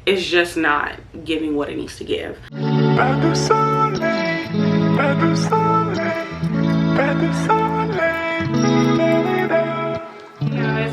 it's just not giving what it needs to give.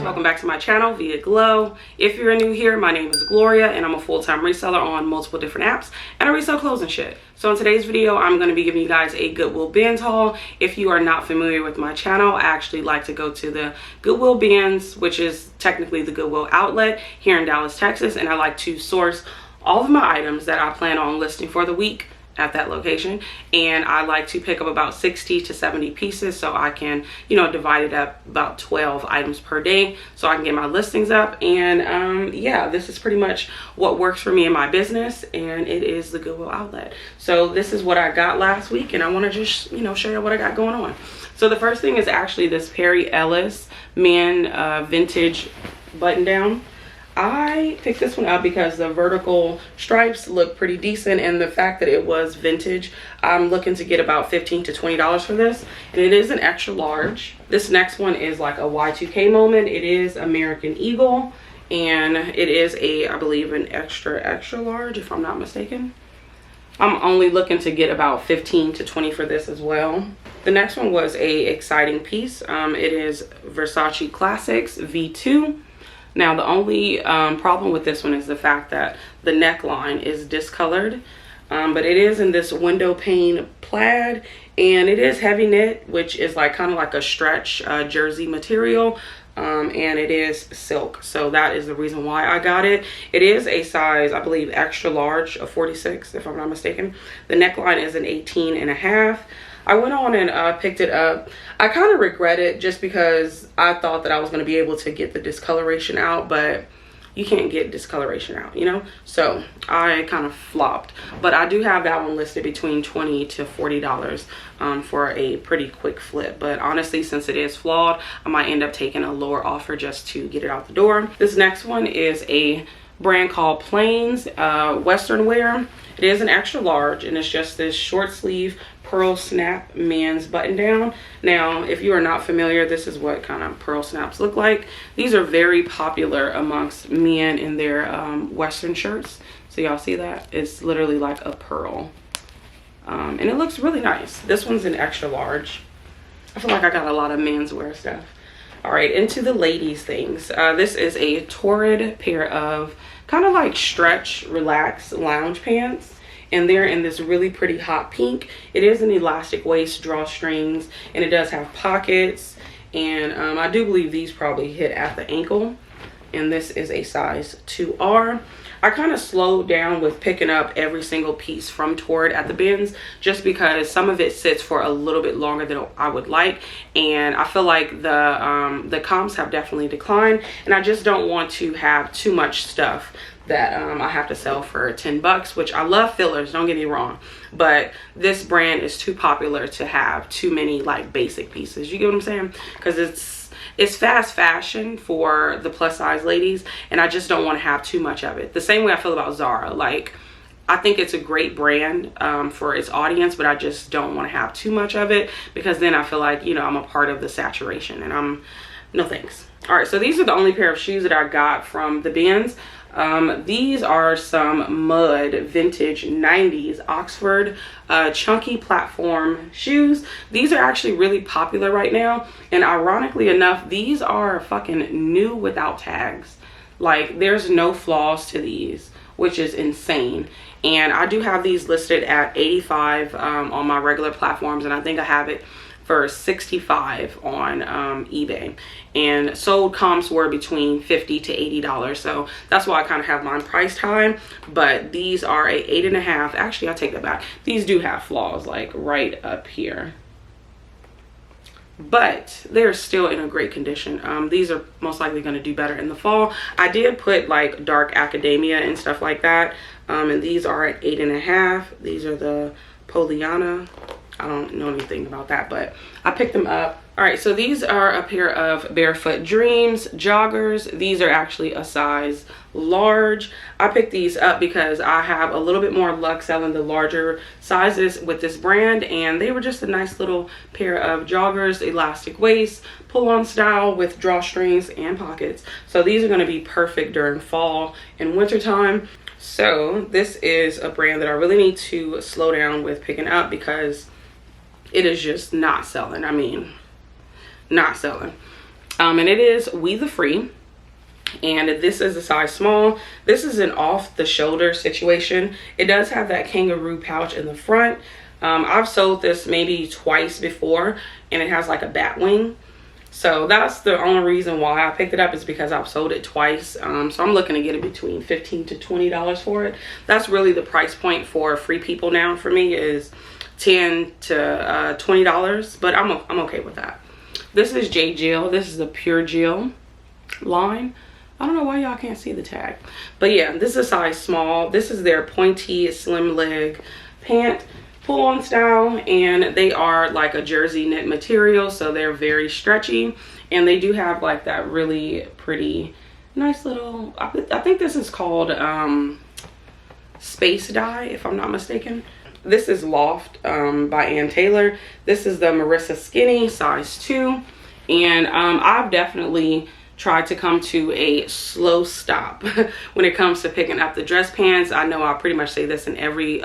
Welcome back to my channel via Glow. If you're new here, my name is Gloria and I'm a full-time reseller on multiple different apps, and I resell clothes and shit. So in today's video, I'm going to be giving you guys a Goodwill bins haul. If you are not familiar with my channel, I actually like to go to the Goodwill bins, which is technically the Goodwill Outlet here in Dallas, Texas, and I like to source all of my items that I plan on listing for the week at that location, and I like to pick up about 60 to 70 pieces so I can, you know, divide it up about 12 items per day so I can get my listings up. And yeah, this is pretty much what works for me in my business, and it is the Goodwill Outlet. So this is what I got last week, and I want to just, you know, show you what I got going on. So the first thing is actually this Perry Ellis men vintage button down. I picked this one up because the vertical stripes look pretty decent, and the fact that it was vintage, I'm looking to get about $15 to $20 for this, and it is an extra large. This next one is like a Y2K moment. It is American Eagle, and it is a, I believe, an extra large if I'm not mistaken. I'm only looking to get about 15 to 20 for this as well. The next one was a exciting piece. It is Versace Classics V2. Now the only problem with this one is the fact that the neckline is discolored, but it is in this window pane plaid, and it is heavy knit, which is like kind of like a stretch jersey material, and it is silk. So that is the reason why I got it. It is a size, I believe, extra large, a 46 if I'm not mistaken. The neckline is an 18.5. I went on and picked it up. I kind of regret it just because I thought that I was going to be able to get the discoloration out, but you can't get discoloration out, you know? So I kind of flopped. But I do have that one listed between $20 to $40 for a pretty quick flip. But honestly, since it is flawed, I might end up taking a lower offer just to get it out the door. This next one is a brand called Plains Western Wear. It is an extra large, and it's just this short sleeve pearl snap men's button down. Now, if you are not familiar, this is what kind of pearl snaps look like. These are very popular amongst men in their Western shirts. So y'all see that? It's literally like a pearl. And it looks really nice. This one's an extra large. I feel like I got a lot of menswear stuff. All right, into the ladies things. This is a torrid pair of kind of like stretch, relaxed lounge pants. And they're in this really pretty hot pink. It is an elastic waist, drawstrings, and it does have pockets. And I do believe these probably hit at the ankle. And this is a size 2R. I kind of slowed down with picking up every single piece from Torrid at the bins, just because some of it sits for a little bit longer than I would like, and I feel like the comps have definitely declined, and I just don't want to have too much stuff that I have to sell for 10 bucks, which I love fillers, don't get me wrong, but this brand is too popular to have too many like basic pieces. You get what I'm saying? Because it's fast fashion for the plus size ladies, and I just don't want to have too much of it. The same way I feel about Zara. Like, I think it's a great brand for its audience, but I just don't want to have too much of it, because then I feel like, you know, I'm a part of the saturation, and no thanks. All right, so these are the only pair of shoes that I got from the bins. These are some mud vintage 90s Oxford chunky platform shoes. These are actually really popular right now, and ironically enough, these are fucking new without tags. Like, there's no flaws to these, which is insane. And I do have these listed at $85 on my regular platforms, and I think I have it for $65 on eBay, and sold comps were between $50 to $80, so that's why I kind of have mine priced high. But these are a 8.5. Actually, I take that back, these do have flaws like right up here, but they're still in a great condition. These are most likely going to do better in the fall. I did put like dark academia and stuff like that, and these are at 8.5. These are the Pollyanna. I don't know anything about that, but I picked them up. All right, so these are a pair of Barefoot Dreams joggers. These are actually a size large. I picked these up because I have a little bit more luck selling the larger sizes with this brand, and they were just a nice little pair of joggers, elastic waist, pull-on style with drawstrings and pockets. So these are going to be perfect during fall and winter time. So this is a brand that I really need to slow down with picking up because it is just not selling. I mean, not selling. And it is We The Free. And this is a size small. This is an off the shoulder situation. It does have that kangaroo pouch in the front. I've sold this maybe twice before, and it has like a bat wing. So that's the only reason why I picked it up, is because I've sold it twice. So I'm looking to get it between $15 to $20 for it. That's really the price point for Free People now for me, is $10 to $20, but I'm okay with that. This is 𝕍𝕀𝔻. This is the Pure Gel line. I don't know why y'all can't see the tag, but yeah, this is a size small. This is their pointy slim leg pant, pull-on style, and they are like a jersey knit material, so they're very stretchy, and they do have like that really pretty nice little, I think this is called space dye, if I'm not mistaken. This is Loft by Ann Taylor. This is the Marissa Skinny size 2, and I've definitely tried to come to a slow stop when it comes to picking up the dress pants. I know I pretty much say this in every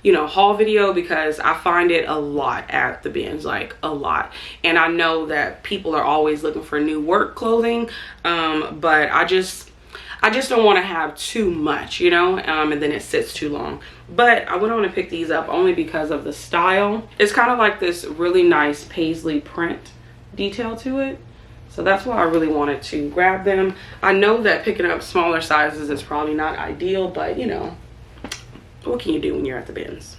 you know, haul video, because I find it a lot at the bins, like a lot. And I know that people are always looking for new work clothing, but I just don't want to have too much, you know, and then it sits too long. But I went on to pick these up only because of the style. It's kind of like this really nice paisley print detail to it. So that's why I really wanted to grab them. I know that picking up smaller sizes is probably not ideal, but you know, what can you do when you're at the bins?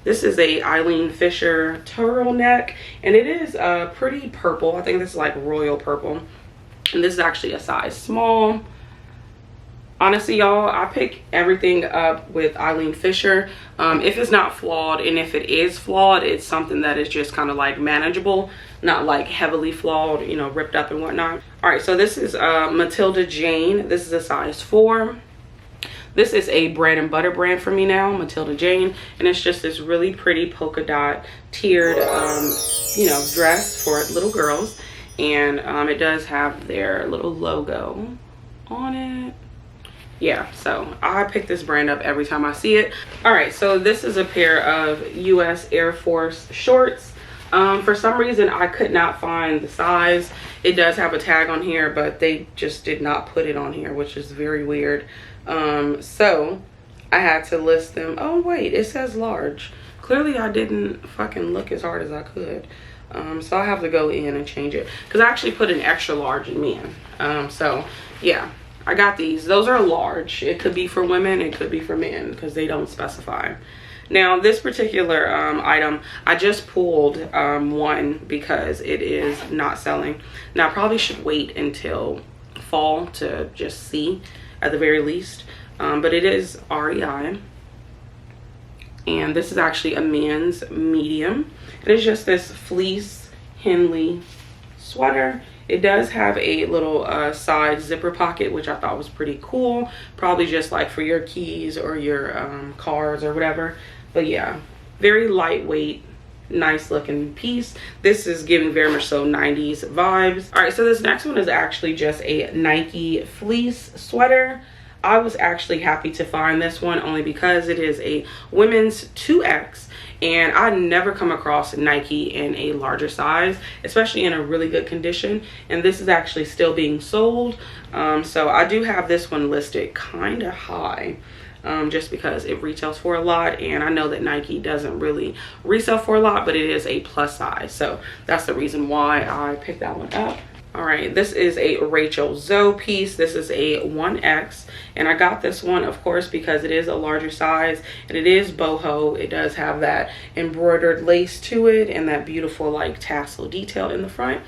This is a Eileen Fisher turtleneck, and it is pretty purple. I think this is like royal purple. And this is actually a size small. Honestly, y'all, I pick everything up with Eileen Fisher. If it's not flawed, and if it is flawed, it's something that is just kind of like manageable, not like heavily flawed, you know, ripped up and whatnot. All right, so this is Matilda Jane. This is a size 4. This is a bread and butter brand for me now, Matilda Jane, and it's just this really pretty polka dot tiered, you know, dress for little girls, and it does have their little logo on it. Yeah, so I pick this brand up every time I see it. All right, so this is a pair of US Air Force shorts. For some reason I could not find the size. It does have a tag on here, but they just did not put it on here, which is very weird. So I had to list them. Oh wait, it says large. Clearly I didn't fucking look as hard as I could. So I have to go in and change it, because I actually put an extra large in men. So yeah, I got these. Those are large. It could be for women, it could be for men, because they don't specify. Now this particular item, I just pulled one because it is not selling. Now I probably should wait until fall to just see at the very least, but it is REI, and this is actually a men's medium. It is just this fleece Henley sweater. It does have a little side zipper pocket, which I thought was pretty cool, probably just like for your keys or your cards or whatever. But yeah, very lightweight, nice looking piece. This is giving very much so 90s vibes. All right, so this next one is actually just a Nike fleece sweater. I was actually happy to find this one only because it is a women's 2X, and I never come across Nike in a larger size, especially in a really good condition, and this is actually still being sold. So I do have this one listed kind of high, just because it retails for a lot, and I know that Nike doesn't really resell for a lot, but it is a plus size, so that's the reason why I picked that one up. All right, this is a Rachel Zoe piece. This is a 1X, and I got this one, of course, because it is a larger size, and it is boho. It does have that embroidered lace to it and that beautiful like tassel detail in the front,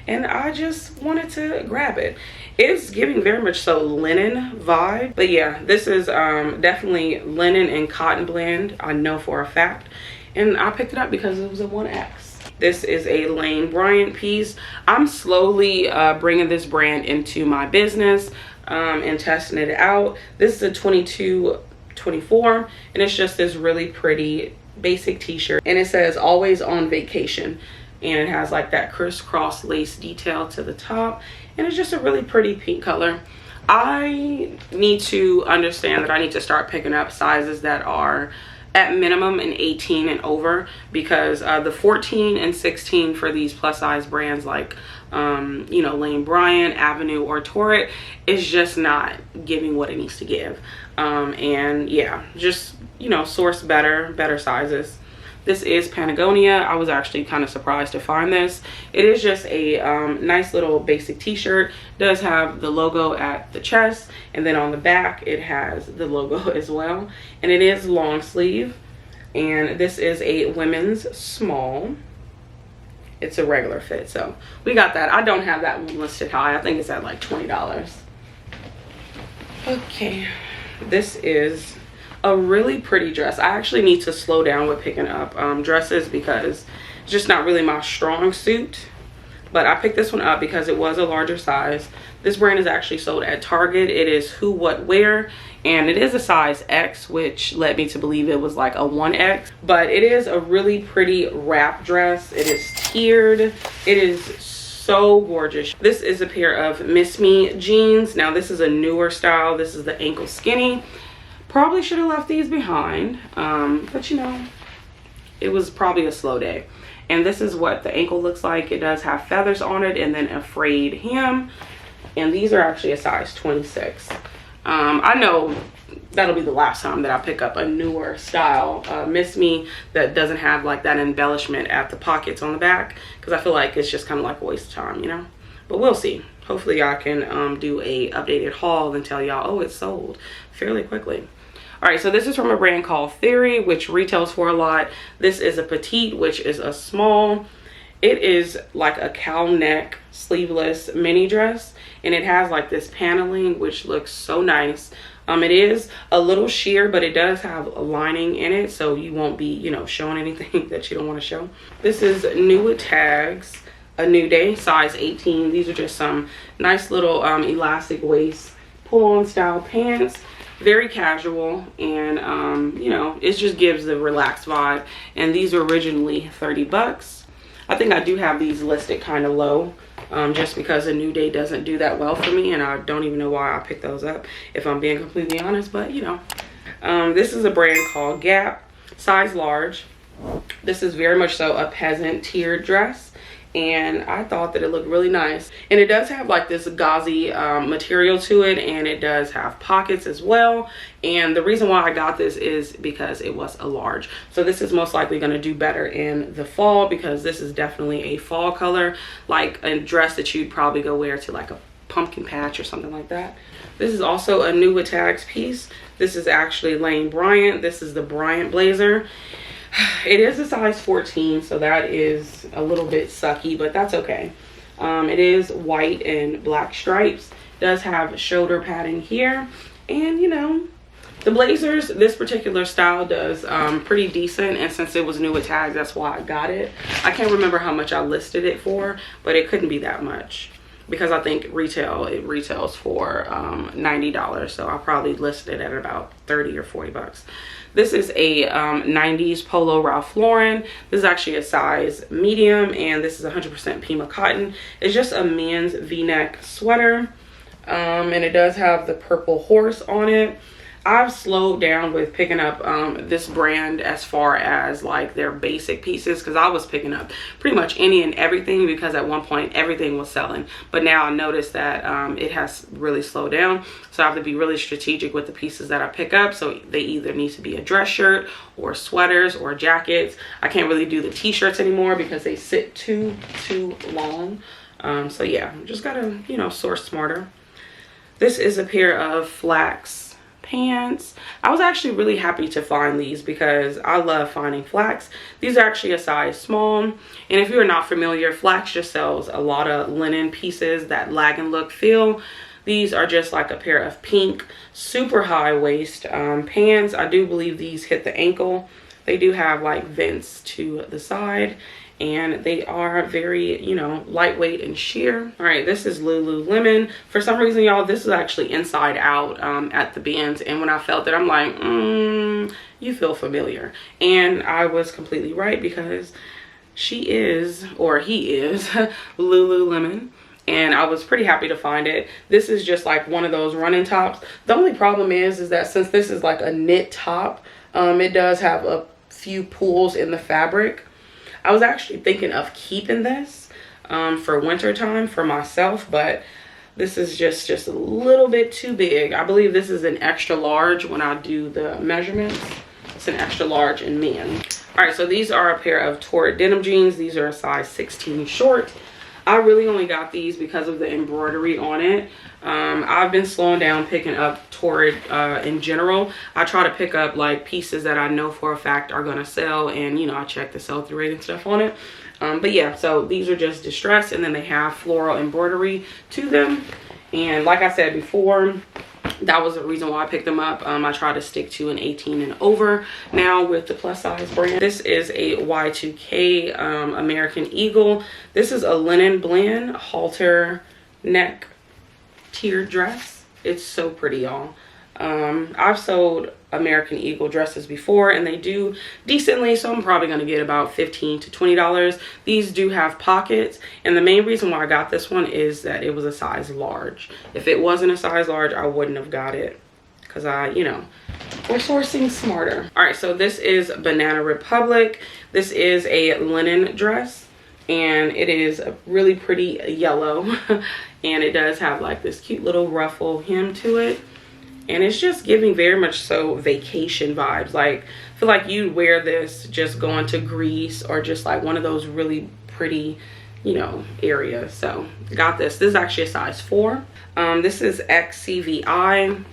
and I just wanted to grab it. It's giving very much so linen vibe, but yeah, this is definitely linen and cotton blend, I know for a fact, and I picked it up because it was a 1X. This is a Lane Bryant piece. I'm slowly bringing this brand into my business and testing it out. This is a 22-24, and it's just this really pretty basic t-shirt, and it says always on vacation, and it has like that crisscross lace detail to the top, and it's just a really pretty pink color. I need to understand that I need to start picking up sizes that are at minimum an 18 and over, because the 14 and 16 for these plus size brands like you know, Lane Bryant, Avenue, or Torrid is just not giving what it needs to give. And yeah, just, you know, source better sizes. This is Patagonia. I was actually kind of surprised to find this. It is just a nice little basic t-shirt. Does have the logo at the chest, and then on the back it has the logo as well. And it is long sleeve, and this is a women's small. It's a regular fit, so we got that. I don't have that one listed high. I think it's at like $20. Okay, this is a really pretty dress. I actually need to slow down with picking up dresses because it's just not really my strong suit. But I picked this one up because it was a larger size. This brand is actually sold at Target. It is Who What Wear, and it is a size X, which led me to believe it was like a 1X. But it is a really pretty wrap dress. It is tiered. It is so gorgeous. This is a pair of Miss Me jeans. Now this is a newer style. This is the ankle skinny. Probably should have left these behind, but you know, it was probably a slow day. And this is what the ankle looks like. It does have feathers on it and then a frayed hem. And these are actually a size 26. I know that'll be the last time that I pick up a newer style Miss Me that doesn't have like that embellishment at the pockets on the back, because I feel like it's just kind of like a waste of time, you know. But we'll see. Hopefully I can do a updated haul and tell y'all, oh, it's sold fairly quickly. All right, so this is from a brand called Theory, which retails for a lot. This is a petite, which is a small. It is like a cow neck sleeveless mini dress, and it has like this paneling, which looks so nice. It is a little sheer, but it does have a lining in it, so you won't be, you know, showing anything that you don't want to show. This is new with tags, a New Day, size 18. These are just some nice little elastic waist pull-on style pants. Very casual, and you know, it just gives the relaxed vibe. And these were originally 30 bucks. I think I do have these listed kind of low, just because a New Day doesn't do that well for me, and I don't even know why I picked those up, if I'm being completely honest. But you know, this is a brand called Gap, size large. This is very much so a peasant tiered dress, and I thought that it looked really nice. And it does have like this gauzy material to it, and it does have pockets as well. And the reason why I got this is because it was a large. So this is most likely going to do better in the fall, because this is definitely a fall color, like a dress that you'd probably go wear to like a pumpkin patch or something like that. This is also a new with tags piece. This is actually Lane Bryant. This is the Bryant blazer. It is a size 14, so that is a little bit sucky, but that's okay. It is white and black stripes. Does have shoulder padding here, and you know, the blazers, this particular style does pretty decent, and since it was new with tags, that's why I got it. I can't remember how much I listed it for, but it couldn't be that much, because I think it retails for $90, so I probably listed it at about 30 or 40 bucks. This is a 90s polo Ralph Lauren. This is actually a size medium, and this is 100% Pima cotton. It's just a men's v-neck sweater, and it does have the purple horse on it. I've slowed down with picking up this brand as far as like their basic pieces, because I was picking up pretty much any and everything, because at one point everything was selling. But now I noticed that it has really slowed down, so I have to be really strategic with the pieces that I pick up. So they either need to be a dress shirt or sweaters or jackets. I can't really do the t-shirts anymore because they sit too long. So yeah, just gotta, you know, source smarter. This is a pair of flax pants. I was actually really happy to find these because I love finding flax. These are actually a size small, and if you're not familiar, flax just sells a lot of linen pieces that lag and look feel. These are just like a pair of pink super high waist pants. I do believe these hit the ankle. They do have like vents to the side, and they are very, you know, lightweight and sheer. All right, this is Lululemon. For some reason, y'all, this is actually inside out at the bins, and when I felt it, I'm like, you feel familiar. And I was completely right, because she is, or he is, Lululemon. and I was pretty happy to find it. This is just like one of those running tops. The only problem is that since this is like a knit top, it does have a few pulls in the fabric. I was actually thinking of keeping this for winter time for myself, but this is just a little bit too big. I believe this is an extra large when I do the measurements. It's an extra large in men. All right, so these are a pair of torrid denim jeans. These are a size 16 short. I really only got these because of the embroidery on it. I've been slowing down picking up torrid in general. I try to pick up like pieces that I know for a fact are gonna sell, and you know, I check the sell-through rate and stuff on it. But yeah, so these are just distressed, and then they have floral embroidery to them. And like I said before, that was the reason why I picked them up. I try to stick to an 18 and over now with the plus size brand. This is a Y2K American Eagle. This is a linen blend halter neck tiered dress. It's so pretty, y'all. I've sold American Eagle dresses before, and they do decently, so I'm probably going to get about $15 to $20. These do have pockets, and the main reason why I got this one is that it was a size large. If it wasn't a size large, I wouldn't have got it, because you know, we're sourcing smarter. All right, so this is Banana Republic. This is a linen dress, and it is a really pretty yellow, and it does have like this cute little ruffle hem to it. And it's just giving very much so vacation vibes. Like, I feel like you'd wear this just going to Greece or just like one of those really pretty, you know, areas. So got this. This is actually a size 4. This is XCVI.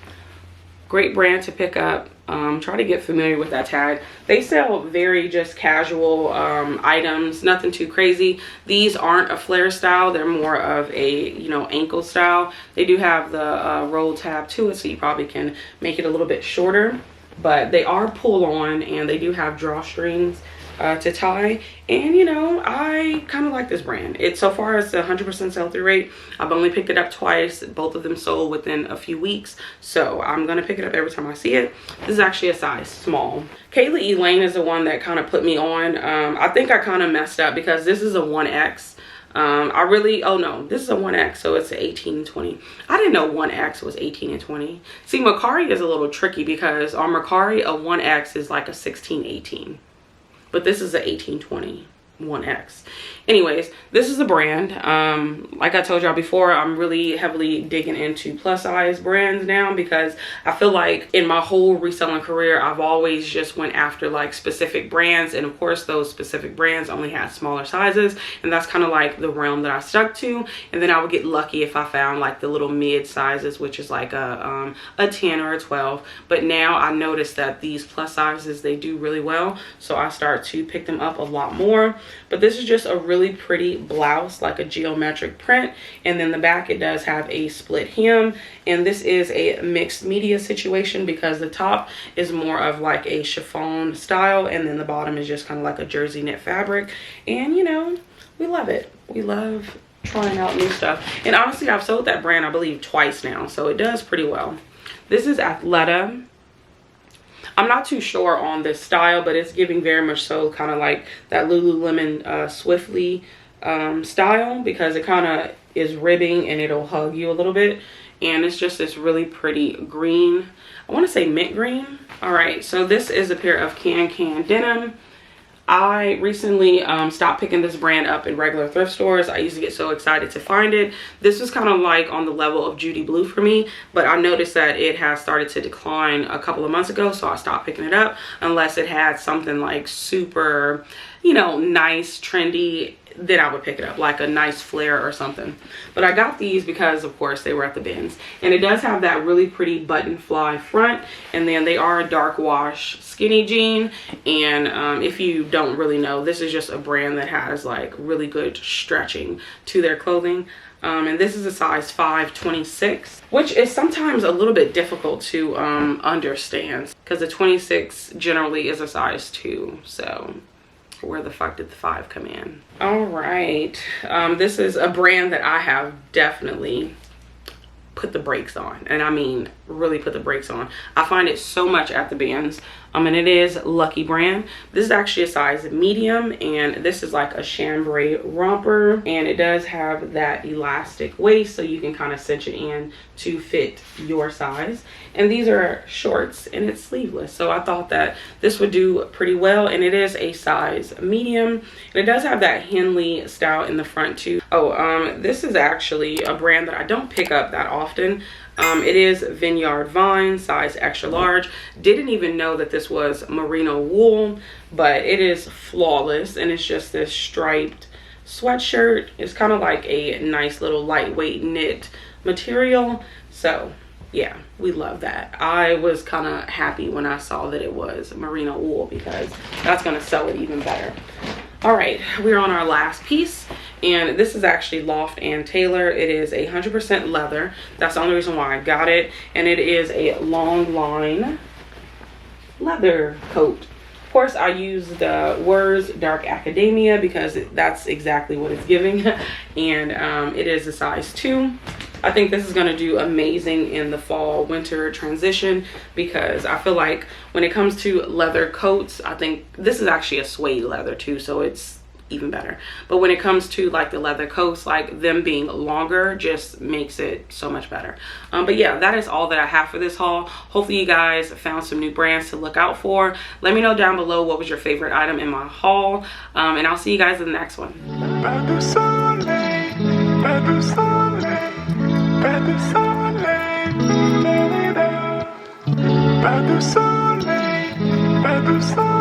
Great brand to pick up. Try to get familiar with that tag. They sell very just casual items, nothing too crazy. These aren't a flare style, they're more of a, you know, ankle style. They do have the roll tab to it, so you probably can make it a little bit shorter, but they are pull on, and they do have drawstrings to tie. And you know, I kind of like this brand. It's so far as the 100% sell-through rate. I've only picked it up twice. Both of them sold within a few weeks, so I'm gonna pick it up every time I see it. This is actually a size small. Kaylee Elaine is the one that kind of put me on. I think I kind of messed up because this is a 1X. Oh no, this is a 1X, so it's an 18 and 20. I didn't know 1X was 18 and 20. See, Mercari is a little tricky because on Mercari, a 1X is like a 16, 18. But this is an 1820 1X. Anyways, this is a brand. Like I told y'all before, I'm really heavily digging into plus size brands now, because I feel like in my whole reselling career, I've always just went after like specific brands, and of course those specific brands only had smaller sizes, and that's kind of like the realm that I stuck to. And then I would get lucky if I found like the little mid sizes, which is like a 10 or a 12. But now I noticed that these plus sizes, they do really well, so I start to pick them up a lot more. But this is just a really pretty blouse, like a geometric print, and then the back, it does have a split hem. And this is a mixed media situation because the top is more of like a chiffon style, and then the bottom is just kind of like a jersey knit fabric. And you know, we love it. We love trying out new stuff, and honestly, I've sold that brand I believe twice now, so it does pretty well. This is Athleta. I'm not too sure on this style, but it's giving very much so kind of like that Lululemon Swiftly style, because it kind of is ribbing and it'll hug you a little bit. And it's just this really pretty green. I want to say mint green. All right, so this is a pair of Can denim. I recently stopped picking this brand up in regular thrift stores. I used to get so excited to find it. This was kind of like on the level of Judy Blue for me, but I noticed that it has started to decline a couple of months ago, so I stopped picking it up unless it had something like super, you know, nice, trendy. Then I would pick it up, like a nice flare or something. But I got these because of course they were at the bins, and it does have that really pretty button fly front, and then they are a dark wash skinny jean. And if you don't really know, this is just a brand that has like really good stretching to their clothing. And this is a size 526, which is sometimes a little bit difficult to understand, because the 26 generally is a size 2. So where the fuck did the 5 come in? All right, this is a brand that I have definitely put the brakes on, and I mean really put the brakes on. I find it so much at the bands. And it is Lucky brand. This is actually a size medium, and this is like a chambray romper, and it does have that elastic waist, so you can kind of cinch it in to fit your size. And these are shorts, and it's sleeveless, so I thought that this would do pretty well. And it is a size medium, and it does have that Henley style in the front too. This is actually a brand that I don't pick up that often. It is Vineyard Vine, size extra large. Didn't even know that this was merino wool, but it is flawless, and it's just this striped sweatshirt. It's kind of like a nice little lightweight knit material. So yeah, we love that. I was kind of happy when I saw that it was merino wool, because that's going to sell it even better. All right, we're on our last piece, and this is actually Loft and Taylor. It is 100% leather. That's the only reason why I got it, and it is a long line leather coat. Of course, I used the Words Dark Academia because that's exactly what it's giving, and it is a size 2. I think this is going to do amazing in the fall winter transition, because I feel like when it comes to leather coats, I think this is actually a suede leather too, so it's even better. But when it comes to like the leather coats, like them being longer just makes it so much better. But yeah, that is all that I have for this haul. Hopefully you guys found some new brands to look out for. Let me know down below what was your favorite item in my haul, and I'll see you guys in the next one. ♪